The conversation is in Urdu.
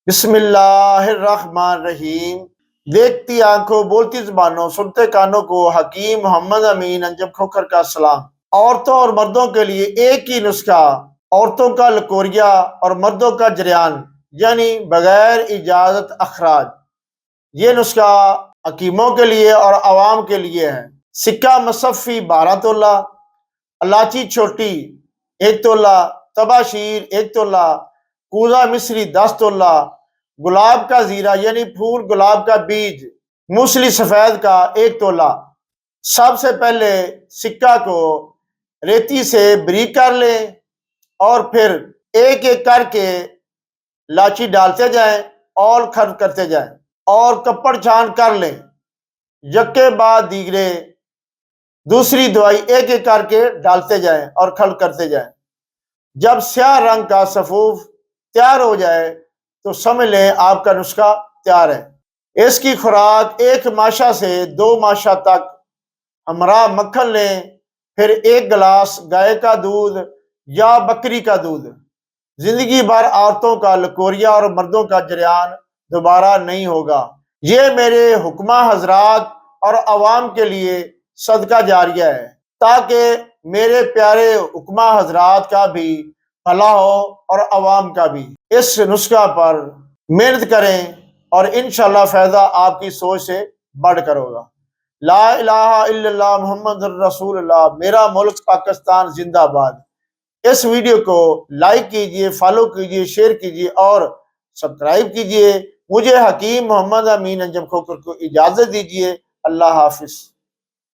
بسم اللہ الرحمن الرحیم۔ دیکھتی آنکھوں بولتی زبانوں سنتے کانوں کو حکیم محمد امین انجم کھوکھر کا سلام۔ عورتوں اور مردوں کے لیے ایک ہی نسخہ، عورتوں کا لکوریا اور مردوں کا جریان، یعنی بغیر اجازت اخراج۔ یہ نسخہ حکیموں کے لیے اور عوام کے لیے ہے۔ سکہ مصفی 12 تولہ، الائچی چھوٹی 1 تولہ، تباشیر 1 تولہ، کوزہ مصری 10 تولہ، گلاب کا زیرہ یعنی پھول گلاب کا بیج موسلی سفید کا 1 تولہ۔ سب سے پہلے سکہ کو ریتی سے بریک کر لیں اور پھر ایک ایک کر کے لاچی ڈالتے جائیں اور کھڑ کرتے جائیں اور کپڑ چھان کر لیں، یکے بعد دیگرے دوسری دوائی ایک ایک کر کے ڈالتے جائیں اور کھڑ کرتے جائیں۔ جب سیاہ رنگ کا صفوف تیار ہو جائے تو سمجھ لیں آپ کا نسخہ تیار ہے۔ اس کی خوراک 1 ماشا سے 2 ماشا تک ہمراہ مکھن لیں، پھر 1 گلاس گائے کا دودھ یا بکری کا دودھ۔ زندگی بھر عورتوں کا لکوریا اور مردوں کا جریان دوبارہ نہیں ہوگا۔ یہ میرے حکمہ حضرات اور عوام کے لیے صدقہ جاریہ ہے، تاکہ میرے پیارے حکمہ حضرات کا بھی بھلا ہو اور عوام کا بھی۔ اس نسخہ پر محنت کریں اور انشاءاللہ فائدہ آپ کی سوچ سے بڑھ کر ہوگا۔ لا الہ الا اللہ محمد الرسول اللہ۔ میرا ملک پاکستان زندہ آباد۔ اس ویڈیو کو لائک کیجئے، فالو کیجئے، شیئر کیجئے اور سبسکرائب کیجئے۔ مجھے حکیم محمد امین انجم کھوکھر کو اجازت دیجئے۔ اللہ حافظ۔